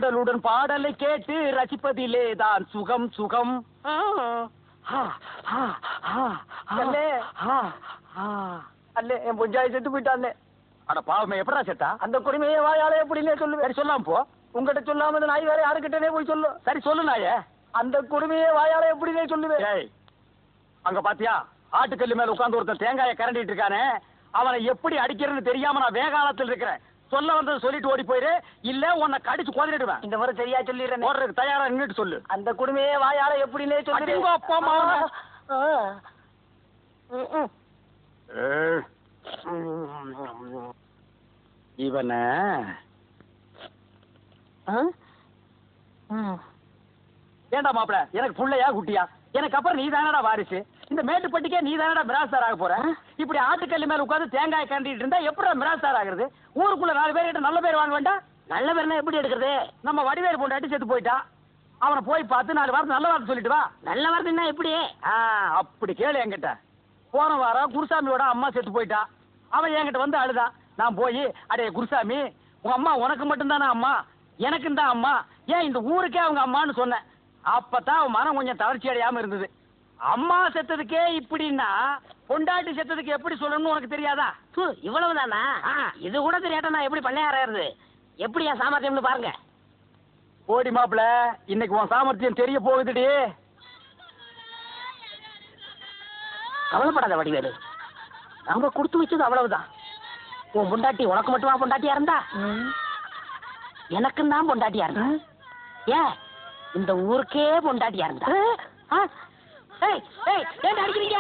உடலுடன் பாடலை கேட்டு ரசிப்பதிலே தான் சுகம் சுகம். அல்ல என் பொஞ்சாய் செத்து போயிட்டான். அட பாவமே, எப்படா செத்தா? அந்த கொடுமையை வாயால எப்படின்னே சொல்லு. சரி சொல்லாம போ. உங்ககிட்ட சொல்லாம இந்த நாய் வேற யாருக்கிட்டனே போய் சொல்லு. சரி சொல்லு நாயே. அந்த கொடுமையை வாயால எப்படின்னே சொல்லுவேன். அங்க பாத்தியா, ஆட்டுக்கல்லு மேல உட்கார்ந்து ஒருத்தன் தேங்காயை கரண்டிட்டு இருக்கானே, அவனை எப்படி அடிக்கிறதுன்னு தெரியாம நான் வேகாலத்தில் இருக்கிறேன். சொல்ல வந்தது சொல்லிட்டு ஓடி போயிரு, இல்ல உன்னை கடிச்சு கொதறிடுவேன். இந்த முறை சரியா சொல்லிடுறேன். ஓடுறதுக்கு தயாரா நின்னுட்டு சொல்லு. அந்த கொடுமையை வாயால எப்படின்னே சொல்லு. அப்பா அம்மா இவன ஏண்டா மாப்பிள, எனக்கு புள்ளையா குட்டியா? எனக்கு அப்புறம் நீ தானடா வாரிசு. இந்த மேட்டுப்பட்டிக்கே நீ தானடா மிராஸ்தார் ஆக போற. இப்படி ஆட்டுக்கல்லு மேல உட்காந்து தேங்காய் கண்டிட்டு இருந்தா எப்படா மிராஸ்தார் ஆகுறது? ஊருக்குள்ள 4 பேர் கிட்ட நல்ல பேர் வாங்க வேண்டாம். நல்ல பேர்னா எப்படி எடுக்கிறது? நம்ம வடிவேறு பொண்டாட்டி செத்து போயிட்டா, அவனை போய் பார்த்து 4 வாரத்தை நல்ல வார்த்தை சொல்லிட்டு வா. நல்ல வார்த்தைன்னா எப்படி? அப்படி கேளு என்கிட்ட. போன வாரம் குருசாமியோட அம்மா செத்து போயிட்டா. அவன் என்கிட்ட வந்து அழுதான். நான் போய், அடே குருசாமி, உங்க அம்மா உனக்கு மட்டும்தானே அம்மா, எனக்கும் தான் அம்மா, ஏன் இந்த ஊருக்கே அவங்க அம்மான்னு சொன்னேன். அப்பதான் அவன் மனம் கொஞ்சம் தளர்ச்சி அடையாம இருந்தது. அம்மா செத்ததுக்கே இப்படின்னா பொண்டாட்டி செத்ததுக்கு எப்படி சொல்லணும்னு உனக்கு தெரியாதா? இவ்வளவுதானா? இது கூட தெரியாட்டா நான் எப்படி பண்ணையாறது? எப்படி என் சாமர்த்தியம்னு பாருங்க. ஓடி மாப்பிள, இன்னைக்கு உன் சாமர்த்தியம் தெரிய போகுதுடி. கவலைப்படாத வடிவேலு, நாங்க கொடுத்து வச்சது அவ்வளவுதான். உன் பொண்டாட்டி உனக்கு மட்டுமா பொண்டாட்டியா இருந்தா? எனக்கும் தான் பொண்டாட்டியா இருந்தா. ஏன் இந்த ஊருக்கே பொண்டாட்டியா இருந்தா? ஏன் அடிக்கிறீங்க?